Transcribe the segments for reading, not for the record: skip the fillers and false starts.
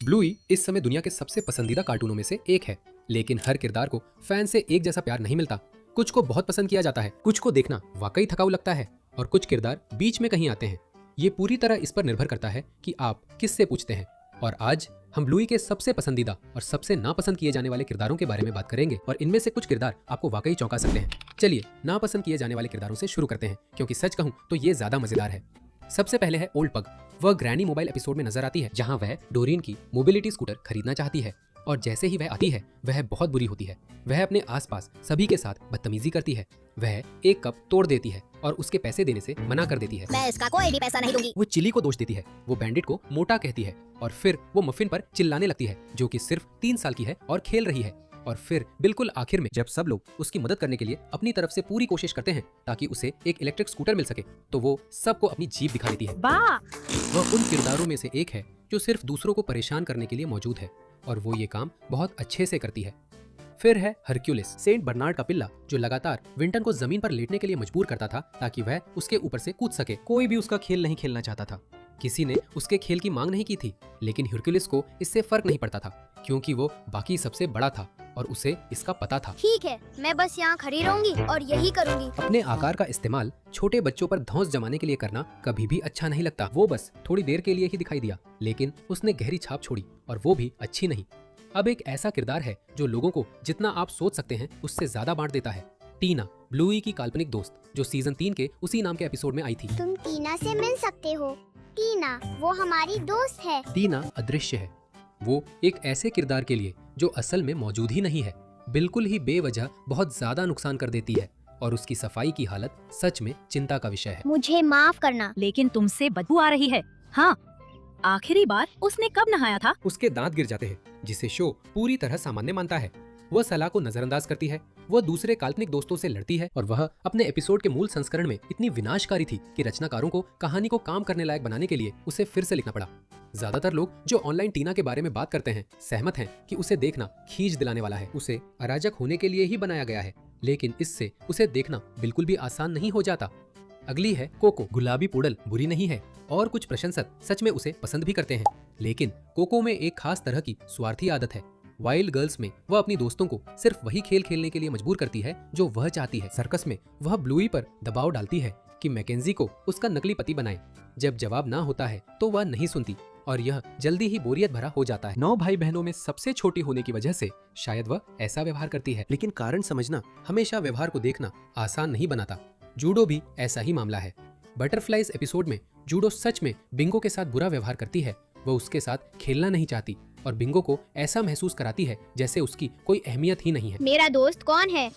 ब्लूई इस समय दुनिया के सबसे पसंदीदा कार्टूनों में से एक है, लेकिन हर किरदार को फैन से एक जैसा प्यार नहीं मिलता। कुछ को बहुत पसंद किया जाता है, कुछ को देखना वाकई थकाऊ लगता है और कुछ किरदार बीच में कहीं आते हैं। ये पूरी तरह इस पर निर्भर करता है कि आप किससे पूछते हैं। और आज हम ब्लूई के सबसे पसंदीदा और सबसे नापसंद किए जाने वाले किरदारों के बारे में बात करेंगे और इनमें से कुछ किरदार आपको वाकई चौंका सकते हैं। चलिए नापसंद किए जाने वाले किरदारों से शुरू करते हैं, क्योंकि सच कहूं तो ये ज्यादा मजेदार है। सबसे पहले है ओल्ड पग। वह ग्रैनी मोबाइल एपिसोड में नजर आती है, जहां वह डोरिन की मोबिलिटी स्कूटर खरीदना चाहती है और जैसे ही वह आती है वह बहुत बुरी होती है। वह अपने आसपास सभी के साथ बदतमीजी करती है। वह एक कप तोड़ देती है और उसके पैसे देने से मना कर देती है। मैं इसका कोई भी पैसा नहीं दूंगी। वो चिली को दोष देती है, वो बैंडिट को मोटा कहती है और फिर वो मफिन पर चिल्लाने लगती है, जो कि सिर्फ 3 साल की है और खेल रही है। और फिर बिल्कुल आखिर में जब सब लोग उसकी मदद करने के लिए अपनी तरफ से पूरी कोशिश करते हैं ताकि उसे एक इलेक्ट्रिक स्कूटर मिल सके, तो वो सबको अपनी जीप दिखा देती है। वह उन किरदारों में से एक है जो सिर्फ दूसरों को परेशान करने के लिए मौजूद है और वो ये काम बहुत अच्छे से करती है। फिर है हरक्यूलिस, सेंट बर्नार्ड का पिल्ला, जो लगातार विंटन को जमीन पर लेटने के लिए मजबूर करता था ताकि वह उसके ऊपर से कूद सके। कोई भी उसका खेल नहीं खेलना चाहता था, किसी ने उसके खेल की मांग नहीं की थी, लेकिन हरक्यूलिस को इससे फर्क नहीं पड़ता था क्योंकि वो बाकी सबसे बड़ा था और उसे इसका पता था। ठीक है, मैं बस यहाँ खड़ी रहूंगी और यही करूंगी। अपने आकार का इस्तेमाल छोटे बच्चों पर धौंस जमाने के लिए करना कभी भी अच्छा नहीं लगता। वो बस थोड़ी देर के लिए ही दिखाई दिया, लेकिन उसने गहरी छाप छोड़ी और वो भी अच्छी नहीं। अब एक ऐसा किरदार है जो लोगों को जितना आप सोच सकते हैं उससे ज्यादा बांट देता है। टीना, ब्लूई की काल्पनिक दोस्त, जो सीजन 3 के उसी नाम के एपिसोड में आई थी। तुम टीना से मिल सकते हो। टीना, वो हमारी दोस्त है। टीना अदृश्य है। वो एक ऐसे किरदार के लिए जो असल में मौजूद ही नहीं है, बिल्कुल ही बेवजह बहुत ज्यादा नुकसान कर देती है और उसकी सफाई की हालत सच में चिंता का विषय है। मुझे माफ करना। लेकिन तुमसे बदबू आ रही है। हाँ, आखिरी बार उसने कब नहाया था? उसके दांत गिर जाते हैं, जिसे शो पूरी तरह सामान्य मानता है। वह सलाह को नजरअंदाज करती है, वह दूसरे काल्पनिक दोस्तों से लड़ती है और वह अपने एपिसोड के मूल संस्करण में इतनी विनाशकारी थी कि रचनाकारों को कहानी को काम करने लायक बनाने के लिए उसे फिर से लिखना पड़ा। ज्यादातर लोग जो ऑनलाइन टीना के बारे में बात करते हैं सहमत हैं कि उसे देखना खींच दिलाने वाला है। उसे अराजक होने के लिए ही बनाया गया है, लेकिन इससे उसे देखना बिल्कुल भी आसान नहीं हो जाता। अगली है कोको। गुलाबी पुडल बुरी नहीं है और कुछ प्रशंसक सच में उसे पसंद भी करते हैं, लेकिन कोको में एक खास तरह की स्वार्थी आदत है। वाइल्ड गर्ल्स में वह अपनी दोस्तों को सिर्फ वही खेल खेलने के लिए मजबूर करती है जो वह चाहती है। सर्कस में वह ब्लूई पर दबाव डालती है कि मैकेंजी को उसका नकली पति बनाए। जब जवाब ना होता है तो वह नहीं सुनती और यह जल्दी ही बोरियत भरा हो जाता है। 9 भाई बहनों में सबसे छोटी होने की वजह से शायद वह ऐसा व्यवहार करती है, लेकिन कारण समझना हमेशा व्यवहार को देखना आसान नहीं बनाता। जूडो भी ऐसा ही मामला है। बटरफ्लाइज एपिसोड में जूडो सच में बिंगो के साथ बुरा व्यवहार करती है। वह उसके साथ खेलना नहीं चाहती और बिंगो को ऐसा महसूस कराती है जैसे उसकी कोई अहमियत ही नहीं है। मेरा दोस्त कौन है?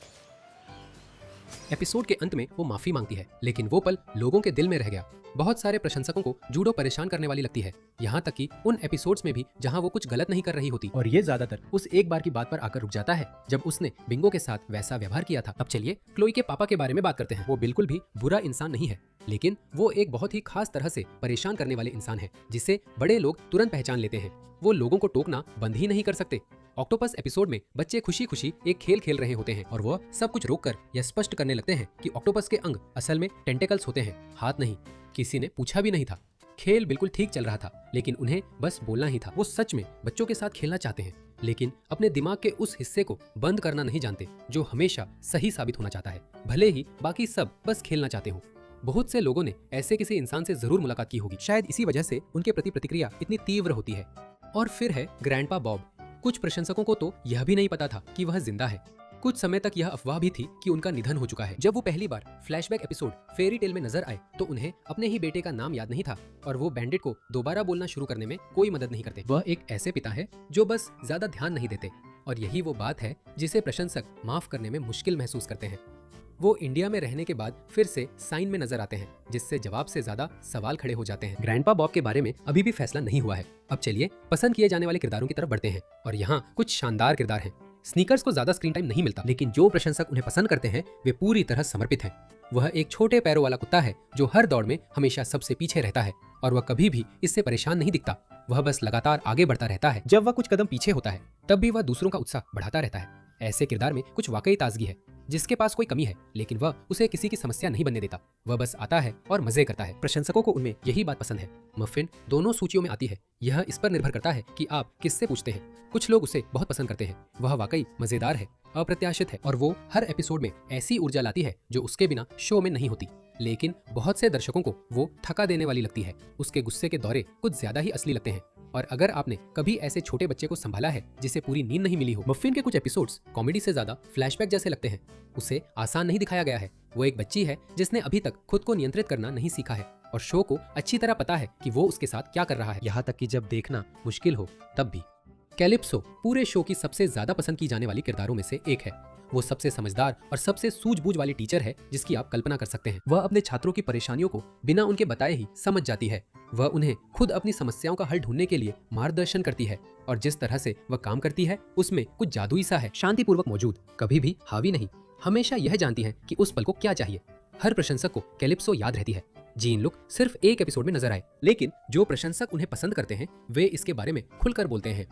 एपिसोड के अंत में वो माफी मांगती है, लेकिन वो पल लोगों के दिल में रह गया। बहुत सारे प्रशंसकों को जूडो परेशान करने वाली लगती है, यहाँ तक कि उन एपिसोड्स में भी जहाँ वो कुछ गलत नहीं कर रही होती। और ये ज्यादातर उस एक बार की बात पर आकर रुक जाता है जब उसने बिंगो के साथ वैसा व्यवहार किया था। अब चलिए क्लोई के पापा के बारे में बात करते हैं। वो बिल्कुल भी बुरा इंसान नहीं है, लेकिन वो एक बहुत ही खास तरह से परेशान करने वाले इंसान है, जिसे बड़े लोग तुरंत पहचान लेते हैं। वो लोगों को टोकना बंद ही नहीं कर सकते। ऑक्टोपस एपिसोड में बच्चे खुशी खुशी एक खेल खेल रहे होते हैं और वह सब कुछ रोककर यह स्पष्ट करने लगते हैं कि ऑक्टोपस के अंग असल में टेंटेकल्स होते हैं, हाथ नहीं। किसी ने पूछा भी नहीं था। खेल बिल्कुल ठीक चल रहा था, लेकिन उन्हें बस बोलना ही था। वो सच में बच्चों के साथ खेलना चाहते हैं, लेकिन अपने दिमाग के उस हिस्से को बंद करना नहीं जानते जो हमेशा सही साबित होना चाहता है, भले ही बाकी सब बस खेलना चाहते हो। बहुत से लोगों ने ऐसे किसी इंसान से जरूर मुलाकात की होगी, शायद इसी वजह से उनके प्रति प्रतिक्रिया इतनी तीव्र होती है। और फिर है ग्रैंडपा बॉब। कुछ प्रशंसकों को तो यह भी नहीं पता था कि वह जिंदा है। कुछ समय तक यह अफवाह भी थी कि उनका निधन हो चुका है। जब वो पहली बार फ्लैशबैक एपिसोड फेरी टेल में नजर आए तो उन्हें अपने ही बेटे का नाम याद नहीं था और वो बैंडिट को दोबारा बोलना शुरू करने में कोई मदद नहीं करते। वह एक ऐसे पिता है जो बस ज्यादा ध्यान नहीं देते और यही वो बात है जिसे प्रशंसक माफ करने में मुश्किल महसूस करते हैं। वो इंडिया में रहने के बाद फिर से साइन में नजर आते हैं, जिससे जवाब से ज्यादा सवाल खड़े हो जाते हैं। ग्रैंडपा बॉब के बारे में अभी भी फैसला नहीं हुआ है। अब चलिए पसंद किए जाने वाले किरदारों की तरफ बढ़ते हैं और यहाँ कुछ शानदार किरदार हैं। स्नीकर्स को ज्यादा स्क्रीन टाइम नहीं मिलता, लेकिन जो प्रशंसक उन्हें पसंद करते हैं वे पूरी तरह समर्पित हैं। वह एक छोटे पैरों वाला कुत्ता है जो हर दौड़ में हमेशा सबसे पीछे रहता है और वह कभी भी इससे परेशान नहीं दिखता। वह बस लगातार आगे बढ़ता रहता है। जब वह कुछ कदम पीछे होता है तब भी वह दूसरों का उत्साह बढ़ाता रहता है। ऐसे किरदार में कुछ वाकई ताजगी है। जिसके पास कोई कमी है, लेकिन वह उसे किसी की समस्या नहीं बनने देता। वह बस आता है और मजे करता है। प्रशंसकों को उनमें यही बात पसंद है। मफिन दोनों सूचियों में आती है। यह इस पर निर्भर करता है कि आप किससे पूछते हैं। कुछ लोग उसे बहुत पसंद करते हैं। वह वाकई मजेदार है, अप्रत्याशित है और वो हर एपिसोड में ऐसी ऊर्जा लाती है जो उसके बिना शो में नहीं होती। लेकिन बहुत से दर्शकों को वो थका देने वाली लगती है। उसके गुस्से के दौरे कुछ ज्यादा ही असली लगते हैं। और अगर आपने कभी ऐसे छोटे बच्चे को संभाला है जिसे पूरी नींद नहीं मिली हो। मफिन के कुछ एपिसोड्स कॉमेडी से ज्यादा फ्लैशबैक जैसे लगते हैं। उसे आसान नहीं दिखाया गया है। वो एक बच्ची है जिसने अभी तक खुद को नियंत्रित करना नहीं सीखा है और शो को अच्छी तरह पता है कि वो उसके साथ क्या कर रहा है, यहाँ तक कि जब देखना मुश्किल हो तब भी। कैलिप्सो पूरे शो की सबसे ज्यादा पसंद की जाने वाली किरदारों में से एक है। वो सबसे समझदार और सबसे सूझबूझ वाली टीचर है जिसकी आप कल्पना कर सकते हैं। वह अपने छात्रों की परेशानियों को बिना उनके बताए ही समझ जाती है। वह उन्हें खुद अपनी समस्याओं का हल ढूंढने के लिए मार्गदर्शन करती है और जिस तरह से वह काम करती है उसमें कुछ जादुई सा है। शांतिपूर्वक मौजूद, कभी भी हावी नहीं, हमेशा यह जानती है कि उस पल को क्या चाहिए। हर प्रशंसक को कैलिप्सो याद रहती है। जीन लुक सिर्फ एक एपिसोड में नजर आए, लेकिन जो प्रशंसक उन्हें पसंद करते हैं वे इसके बारे में खुलकर बोलते हैं।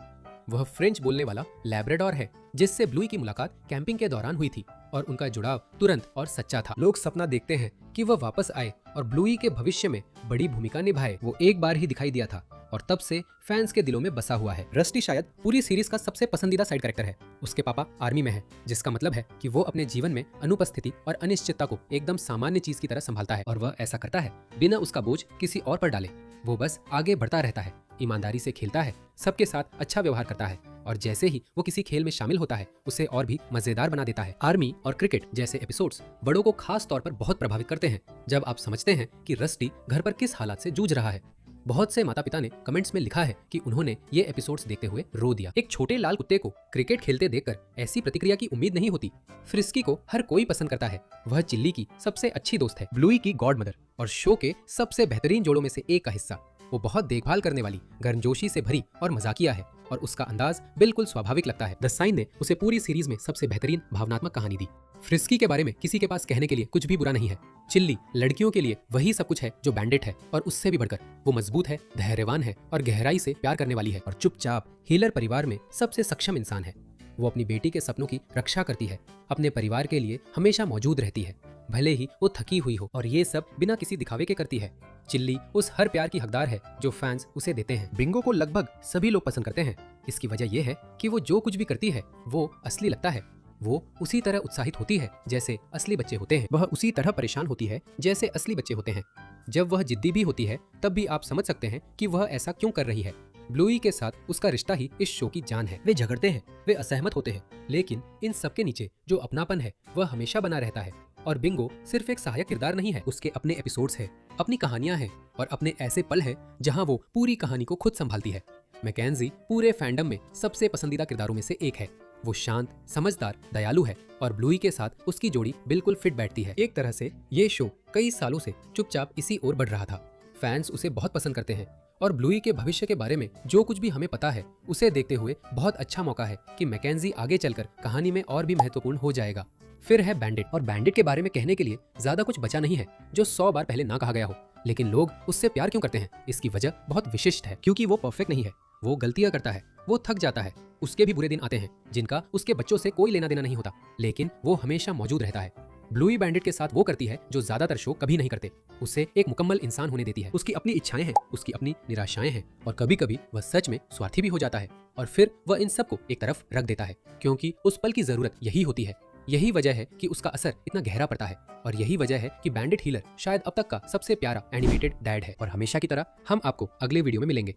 वह फ्रेंच बोलने वाला लैब्राडोर है जिससे ब्लूई की मुलाकात कैंपिंग के दौरान हुई थी और उनका जुड़ाव तुरंत और सच्चा था। लोग सपना देखते हैं कि वह वापस आए और ब्लूई के भविष्य में बड़ी भूमिका निभाए। वो एक बार ही दिखाई दिया था और तब से फैंस के दिलों में बसा हुआ है। रस्टी शायद पूरी सीरीज का सबसे पसंदीदा साइड कैरेक्टर है। उसके पापा आर्मी में है, जिसका मतलब है कि वो अपने जीवन में अनुपस्थिति और अनिश्चितता को एकदम सामान्य चीज की तरह संभालता है और वह ऐसा करता है बिना उसका बोझ किसी और पर डाले। वो बस आगे बढ़ता रहता है, ईमानदारी से खेलता है, सबके साथ अच्छा व्यवहार करता है और जैसे ही वो किसी खेल में शामिल होता है उसे और भी मजेदार बना देता है। आर्मी और क्रिकेट जैसे एपिसोड्स बड़ों को खास तौर पर बहुत प्रभावित करते हैं जब आप समझते हैं कि रस्टी घर पर किस हालात से जूझ रहा है। बहुत से माता पिता ने कमेंट्स में लिखा है कि उन्होंने ये एपिसोड्स देखते हुए रो दिया। एक छोटे लाल कुत्ते को क्रिकेट खेलते देखकर ऐसी प्रतिक्रिया की उम्मीद नहीं होती। फ्रिस्की को हर कोई पसंद करता है। वह चिल्ली की सबसे अच्छी दोस्त है, ब्लूई की गॉड मदर और शो के सबसे बेहतरीन जोड़ों में से एक का हिस्सा। वो बहुत देखभाल करने वाली, गर्मजोशी से भरी और मजाकिया है और उसका अंदाज बिल्कुल स्वाभाविक लगता है। द साइन ने उसे पूरी सीरीज में सबसे बेहतरीन भावनात्मक कहानी दी। फ्रिस्की के बारे में किसी के पास कहने के लिए कुछ भी बुरा नहीं है। चिल्ली लड़कियों के लिए वही सब कुछ है जो बैंडिट है और उससे भी बढ़कर। वो मजबूत है, धैर्यवान है और गहराई से प्यार करने वाली है और चुपचाप हीलर परिवार में सबसे सक्षम इंसान है। वो अपनी बेटी के सपनों की रक्षा करती है, अपने परिवार के लिए हमेशा मौजूद रहती है, भले ही वो थकी हुई हो, और ये सब बिना किसी दिखावे के करती है। चिल्ली उस हर प्यार की हकदार है जो फैंस उसे देते हैं। बिंगो को लगभग सभी लोग पसंद करते हैं। इसकी वजह यह है कि वो जो कुछ भी करती है वो असली लगता है। वो उसी तरह उत्साहित होती है जैसे असली बच्चे होते हैं। वह उसी तरह परेशान होती है जैसे असली बच्चे होते हैं। जब वह जिद्दी भी होती है तब भी आप समझ सकते हैं कि वह ऐसा क्यों कर रही है। ब्लूई के साथ उसका रिश्ता ही इस शो की जान है। वे झगड़ते हैं, वे असहमत होते हैं, लेकिन इन सब के नीचे जो अपनापन है वह हमेशा बना रहता है। और बिंगो सिर्फ एक सहायक किरदार नहीं है, उसके अपने एपिसोड्स हैं, अपनी कहानियां हैं और अपने ऐसे पल हैं जहां वो पूरी कहानी को खुद संभालती है। मैकेंजी पूरे फैंडम में सबसे पसंदीदा किरदारों में से एक है। वो शांत, समझदार, दयालु है और ब्लूई के साथ उसकी जोड़ी बिल्कुल फिट बैठती है। एक तरह से ये शो कई सालों से चुपचाप इसी ओर बढ़ रहा था। फैंस उसे बहुत पसंद करते हैं और ब्लूई के भविष्य के बारे में जो कुछ भी हमें पता है उसे देखते हुए बहुत अच्छा मौका है कि मैकेंजी आगे चलकर कहानी में और भी महत्वपूर्ण हो जाएगा। फिर है बैंडिट, और बैंडिट के बारे में कहने के लिए ज्यादा कुछ बचा नहीं है जो 100 बार पहले ना कहा गया हो। लेकिन लोग उससे प्यार क्यों करते हैं, इसकी वजह बहुत विशिष्ट है। क्योंकि वो परफेक्ट नहीं है, वो गलतियां करता है, वो थक जाता है, उसके भी बुरे दिन आते हैं जिनका उसके बच्चों से कोई लेना देना नहीं होता, लेकिन वो हमेशा मौजूद रहता है। ब्लूई बैंडिट के साथ वो करती है जो ज्यादातर शो कभी नहीं करते। उसे एक मुकम्मल इंसान होने देती है। उसकी अपनी इच्छाएं हैं, उसकी अपनी निराशाएं हैं और कभी कभी वह सच में स्वार्थी भी हो जाता है और फिर वह इन सब को एक तरफ रख देता है क्योंकि उस पल की जरूरत यही होती है। यही वजह है कि उसका असर इतना गहरा पड़ता है और यही वजह है कि बैंडिट हीलर शायद अब तक का सबसे प्यारा एनिमेटेड डैड है। और हमेशा की तरह हम आपको अगले वीडियो में मिलेंगे।